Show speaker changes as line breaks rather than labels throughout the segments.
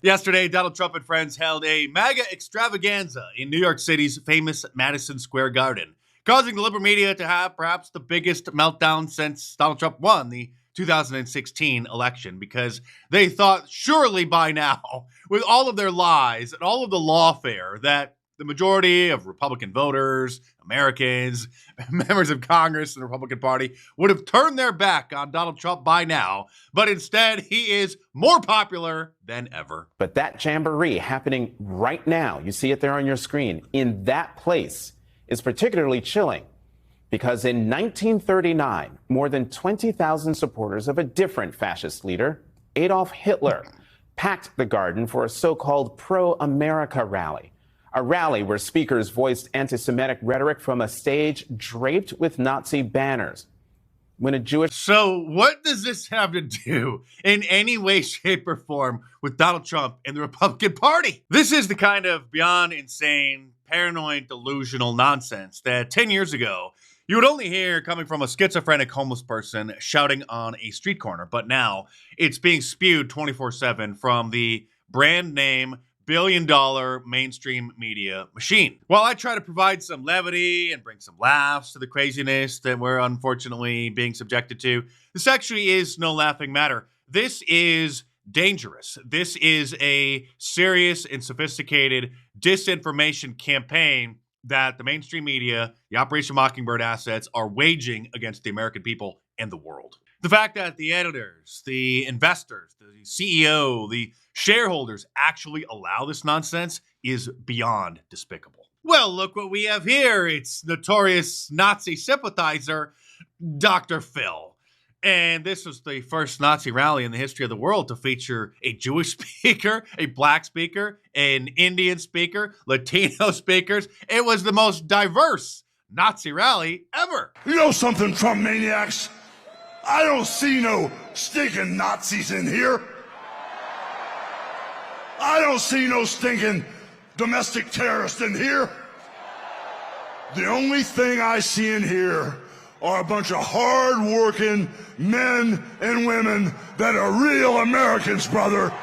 Yesterday, Donald Trump and friends held a MAGA extravaganza in New York City's famous Madison Square Garden, causing the liberal media to have perhaps the biggest meltdown since Donald Trump won the 2016 election, because they thought surely by now, with all of their lies and all of the lawfare, that the majority of Republican voters, Americans, members of Congress and the Republican Party would have turned their back on Donald Trump by now, but instead he is more popular than ever.
But that jamboree happening right now, you see it there on your screen, in that place is particularly chilling because in 1939, more than 20,000 supporters of a different fascist leader, Adolf Hitler, packed the garden for a so-called pro-America rally. A rally where speakers voiced anti-Semitic rhetoric from a stage draped with Nazi banners. When a Jewish...
So what does this have to do in any way, shape, or form with Donald Trump and the Republican Party? This is the kind of beyond insane, paranoid, delusional nonsense that 10 years ago you would only hear coming from a schizophrenic homeless person shouting on a street corner. But now it's being spewed 24/7 from the brand name billion-dollar mainstream media machine. While I try to provide some levity and bring some laughs to the craziness that we're unfortunately being subjected to, this actually is no laughing matter. This is dangerous. This is a serious and sophisticated disinformation campaign that the mainstream media, the Operation Mockingbird assets, are waging against the American people and the world. The fact that the editors, the investors, the CEO, the shareholders actually allow this nonsense is beyond despicable. Well, look what we have here. It's notorious Nazi sympathizer, Dr. Phil. And this was the first Nazi rally in the history of the world to feature a Jewish speaker, a black speaker, an Indian speaker, Latino speakers. It was the most diverse Nazi rally ever.
You know something, Trump maniacs? I don't see no stinking Nazis in here. I don't see no stinking domestic terrorists in here. The only thing I see in here are a bunch of hard-working men and women that are real Americans, brother.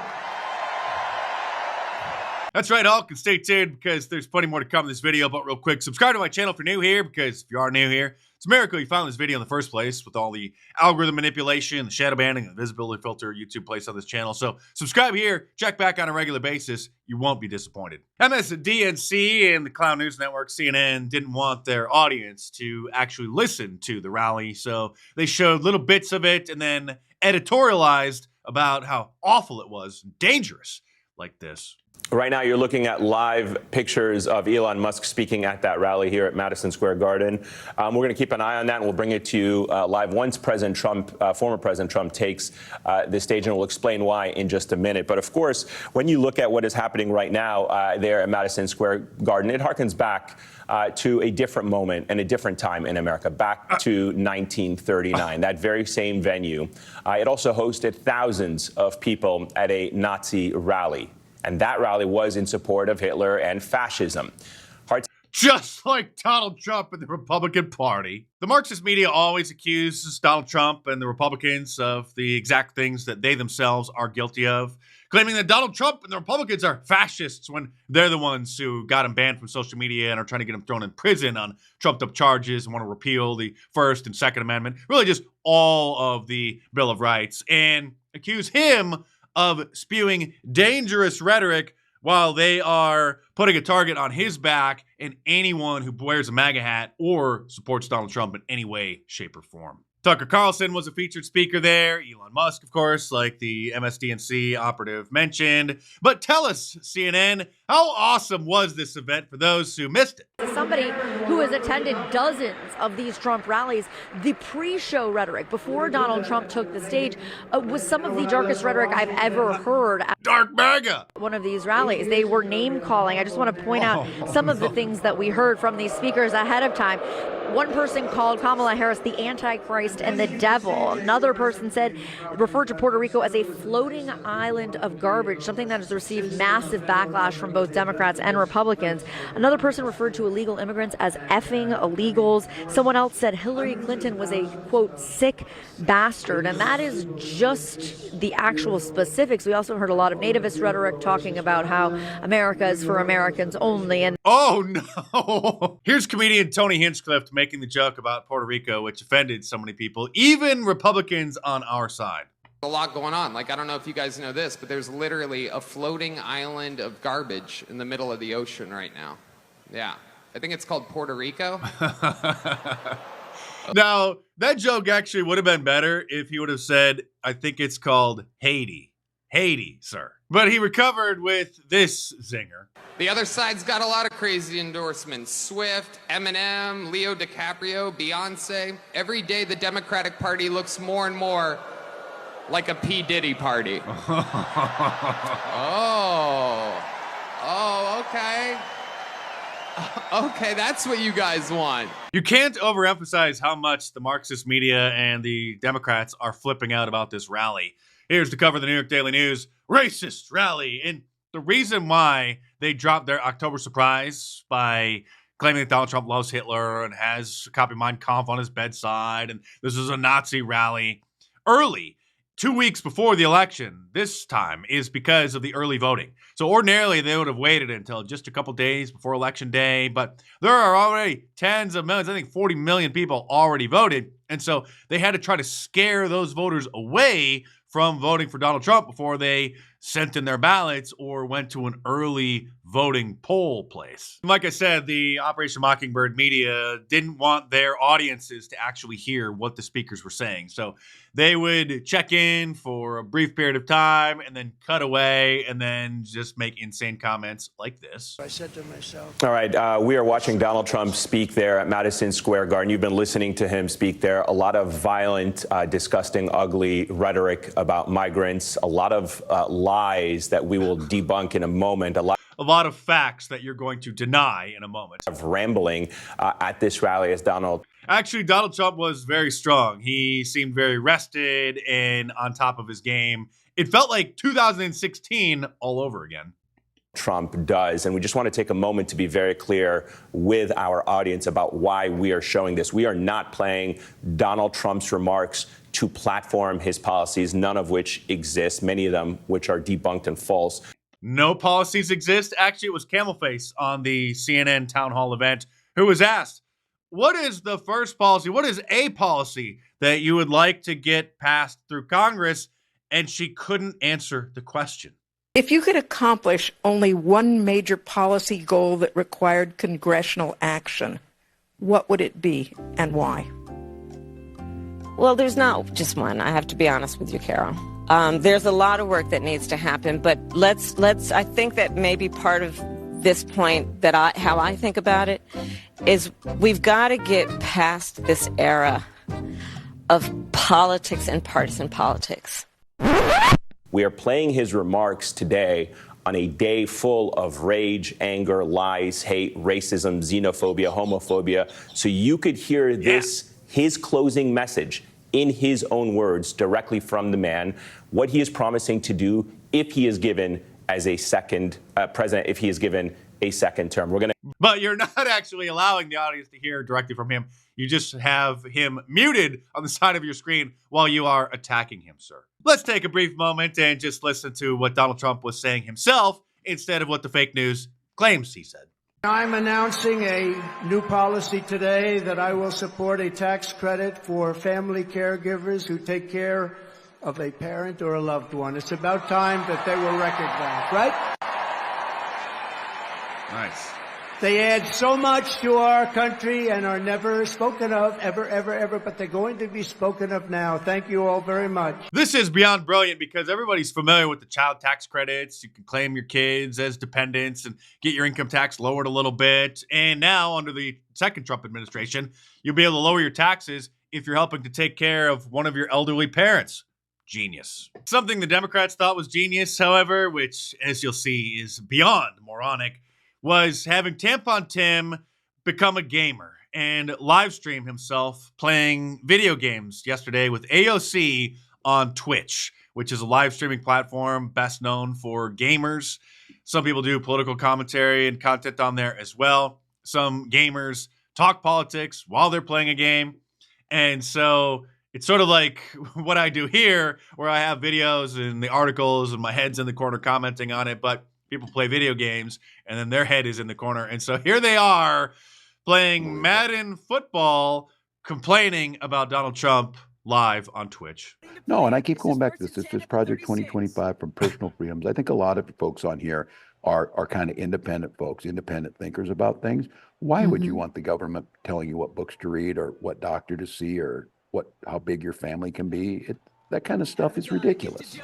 That's right, Hulk, and stay tuned because there's plenty more to come in this video. But real quick, subscribe to my channel if you're new here, because if you are new here, it's a miracle you found this video in the first place with all the algorithm manipulation, the shadow banning, and the visibility filter YouTube placed on this channel. So subscribe here, check back on a regular basis. You won't be disappointed. MSDNC and the Clown News Network, CNN, didn't want their audience to actually listen to the rally, so they showed little bits of it and then editorialized about how awful it was, dangerous, like this.
Right now, you're looking at live pictures of Elon Musk speaking at that rally here at Madison Square Garden. We're going to keep an eye on that, and we'll bring it to you live once President Trump, former President Trump, takes the stage, and we'll explain why in just a minute. But of course, when you look at what is happening right now there at Madison Square Garden, it harkens back to a different moment and a different time in America, back to 1939, that very same venue. It also hosted thousands of people at a Nazi rally. And that rally was in support of Hitler and fascism.
Just like Donald Trump and the Republican Party. The Marxist media always accuses Donald Trump and the Republicans of the exact things that they themselves are guilty of, claiming that Donald Trump and the Republicans are fascists when they're the ones who got him banned from social media and are trying to get him thrown in prison on trumped-up charges and want to repeal the First and Second Amendment, really just all of the Bill of Rights, and accuse him of spewing dangerous rhetoric while they are putting a target on his back and anyone who wears a MAGA hat or supports Donald Trump in any way, shape, or form. Tucker Carlson was a featured speaker there. Elon Musk, of course, like the MSDNC operative mentioned. But tell us, CNN, how awesome was this event for those who missed it?
As somebody who has attended dozens of these Trump rallies, the pre-show rhetoric before Donald Trump took the stage was some of the darkest rhetoric I've ever heard.
Dark MAGA!
One of these rallies, they were name-calling. I just want to point out some of the things that we heard from these speakers ahead of time. One person called Kamala Harris the Antichrist and the devil. Another person referred to Puerto Rico as a floating island of garbage, something that has received massive backlash from both Democrats and Republicans. Another person referred to illegal immigrants as effing illegals. Someone else said Hillary Clinton was a, quote, sick bastard. And that is just the actual specifics. We also heard a lot of nativist rhetoric talking about how America is for Americans only. And
oh, no. Here's comedian Tony Hinchcliffe making the joke about Puerto Rico, which offended so many people, even Republicans on our side.
A lot going on. Like, I don't know if you guys know this, but there's literally a floating island of garbage in the middle of the ocean right now. Yeah. I think it's called Puerto Rico.
Now, that joke actually would have been better if he would have said, I think it's called Haiti. Haiti, sir. But he recovered with this zinger.
The other side's got a lot of crazy endorsements. Swift, Eminem, Leo DiCaprio, Beyonce. Every day the Democratic Party looks more and more like a P. Diddy party. Okay. Okay, that's what you guys want.
You can't overemphasize how much the Marxist media and the Democrats are flipping out about this rally. Here's to cover the New York Daily News racist rally. And the reason why they dropped their October surprise by claiming that Donald Trump loves Hitler and has a copy of Mein Kampf on his bedside, and this is a Nazi rally early, 2 weeks before the election this time, is because of the early voting. So ordinarily they would have waited until just a couple days before election day, but there are already tens of millions, I think 40 million people already voted. And so they had to try to scare those voters away from voting for Donald Trump before they sent in their ballots or went to an early voting poll place. Like I said, the Operation Mockingbird media didn't want their audiences to actually hear what the speakers were saying. So they would check in for a brief period of time and then cut away and then just make insane comments like this.
I said to myself.
All right, we are watching Donald Trump speak there at Madison Square Garden. You've been listening to him speak there. A lot of violent, disgusting, ugly rhetoric about migrants, a lot of lies that we will debunk in a moment, a
lot of facts that you're going to deny in a moment.
Of rambling at this rally as Donald.
Actually, Donald Trump was very strong. He seemed very rested and on top of his game. It felt like 2016 all over again.
Trump does. And we just want to take a moment to be very clear with our audience about why we are showing this. We are not playing Donald Trump's remarks to platform his policies, none of which exist, many of them which are debunked and false.
No policies exist. Actually, it was Camelface on the CNN town hall event who was asked, what is the first policy? What is a policy that you would like to get passed through Congress? And she couldn't answer the question.
If you could accomplish only one major policy goal that required congressional action, what would it be and why?
Well, there's not just one. I have to be honest with you, Carol. There's a lot of work that needs to happen, but I think that maybe part of this point that how I think about it is we've got to get past this era of politics and partisan politics.
We are playing his remarks today on a day full of rage, anger, lies, hate, racism, xenophobia, homophobia. So you could hear this, his closing message in his own words directly from the man, what he is promising to do if he is given as a second president, if he is given a second term.
But you're not actually allowing the audience to hear directly from him. You just have him muted on the side of your screen while you are attacking him, sir. Let's take a brief moment and just listen to what Donald Trump was saying himself instead of what the fake news claims he said.
I'm announcing a new policy today that I will support a tax credit for family caregivers who take care of a parent or a loved one. It's about time that they were recognized, right?
Nice.
They add so much to our country and are never spoken of, ever, but they're going to be spoken of now. Thank you all very much.
This is beyond brilliant because everybody's familiar with the child tax credits. You can claim your kids as dependents and get your income tax lowered a little bit. And now, under the second Trump administration, you'll be able to lower your taxes if you're helping to take care of one of your elderly parents. Genius. Something the Democrats thought was genius, however, which, as you'll see, is beyond moronic, was having Tampon Tim become a gamer and live streamed himself playing video games yesterday with AOC on Twitch, which is a live streaming platform best known for gamers. Some people do political commentary and content on there as well. Some gamers talk politics while they're playing a game. And so it's sort of like what I do here, where I have videos and the articles and my head's in the corner commenting on it, but people play video games and then their head is in the corner. And so here they are playing Madden football, complaining about Donald Trump live on Twitch.
No, and I keep going back to this. This Project 2025 from Personal Freedoms. I think a lot of folks on here are kind of independent folks, independent thinkers about things. Why would you want the government telling you what books to read or what doctor to see or how big your family can be? That kind of stuff is ridiculous.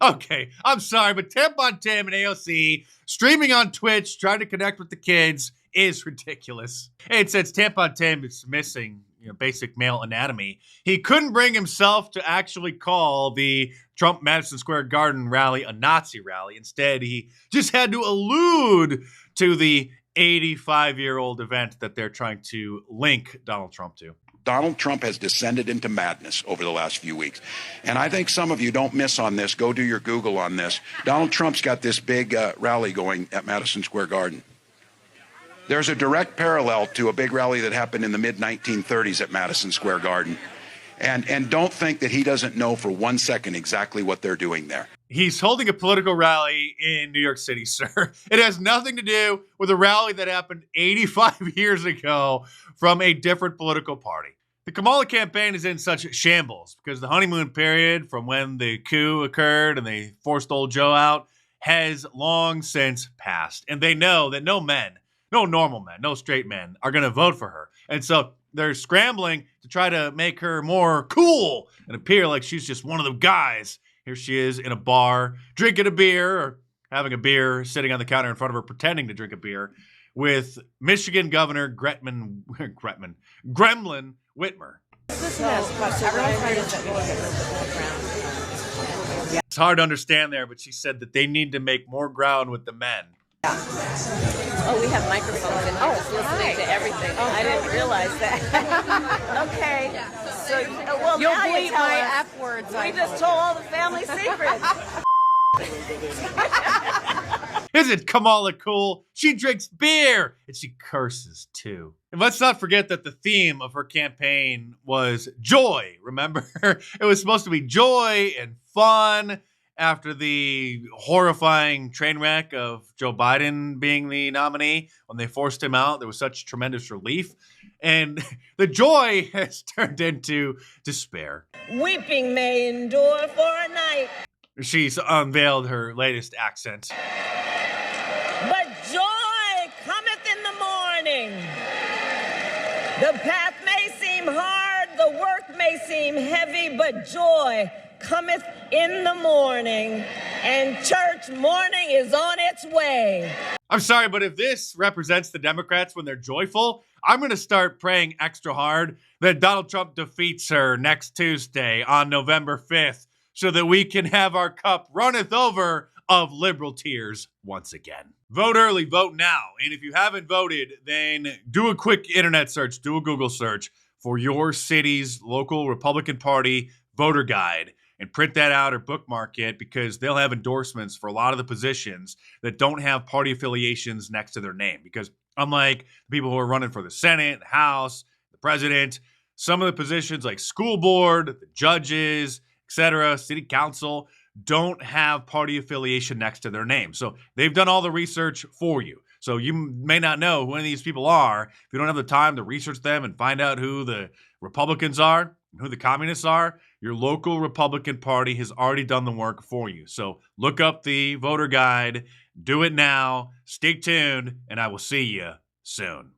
Okay, I'm sorry, but Tampon Tim and AOC streaming on Twitch, trying to connect with the kids is ridiculous. And since Tampon Tim is missing basic male anatomy, he couldn't bring himself to actually call the Trump Madison Square Garden rally a Nazi rally. Instead, he just had to allude to the 85-year-old event that they're trying to link Donald Trump to.
Donald Trump has descended into madness over the last few weeks. And I think some of you don't miss on this. Go do your Google on this. Donald Trump's got this big rally going at Madison Square Garden. There's a direct parallel to a big rally that happened in the mid-1930s at Madison Square Garden. And don't think that he doesn't know for 1 second exactly what they're doing there.
He's holding a political rally in New York City, sir. It has nothing to do with a rally that happened 85 years ago from a different political party. The Kamala campaign is in such shambles because the honeymoon period from when the coup occurred and they forced old Joe out has long since passed. And they know that no normal men, no straight men are going to vote for her. And so they're scrambling to try to make her more cool and appear like she's just one of the guys. Here she is in a bar, drinking a beer or having a beer, sitting on the counter in front of her, pretending to drink a beer with Michigan Governor Gremlin Whitmer. It's hard to understand there, but she said that they need to make more ground with the men.
Oh, we have microphones in here listening to everything. I didn't realize that. Okay. So, well,
you'll
now
bleep
you tell
my
us.
F words.
We just told all the family secrets.
Isn't Kamala cool? She drinks beer and she curses too. And let's not forget that the theme of her campaign was joy. Remember? It was supposed to be joy and fun after the horrifying train wreck of Joe Biden being the nominee. When they forced him out, there was such tremendous relief. And the joy has turned into despair.
Weeping may endure for a night,
She's unveiled her latest accent.
but joy cometh in the morning. The path may seem hard, the work may seem heavy, but joy cometh in the morning, and church morning is on its way.
I'm sorry, but if this represents the Democrats when they're joyful, I'm going to start praying extra hard that Donald Trump defeats her next Tuesday on November 5th so that we can have our cup runneth over of liberal tears once again. Vote early, vote now. And if you haven't voted, then do a quick internet search, do a Google search for your city's local Republican Party voter guide and print that out or bookmark it, because they'll have endorsements for a lot of the positions that don't have party affiliations next to their name. Because unlike the people who are running for the Senate, the House, the president, some of the positions like school board, the judges, etc., city council, don't have party affiliation next to their name. So they've done all the research for you. So you may not know who any of these people are. If you don't have the time to research them and find out who the Republicans are and who the communists are, your local Republican Party has already done the work for you. So look up the voter guide, do it now, stay tuned, and I will see you soon.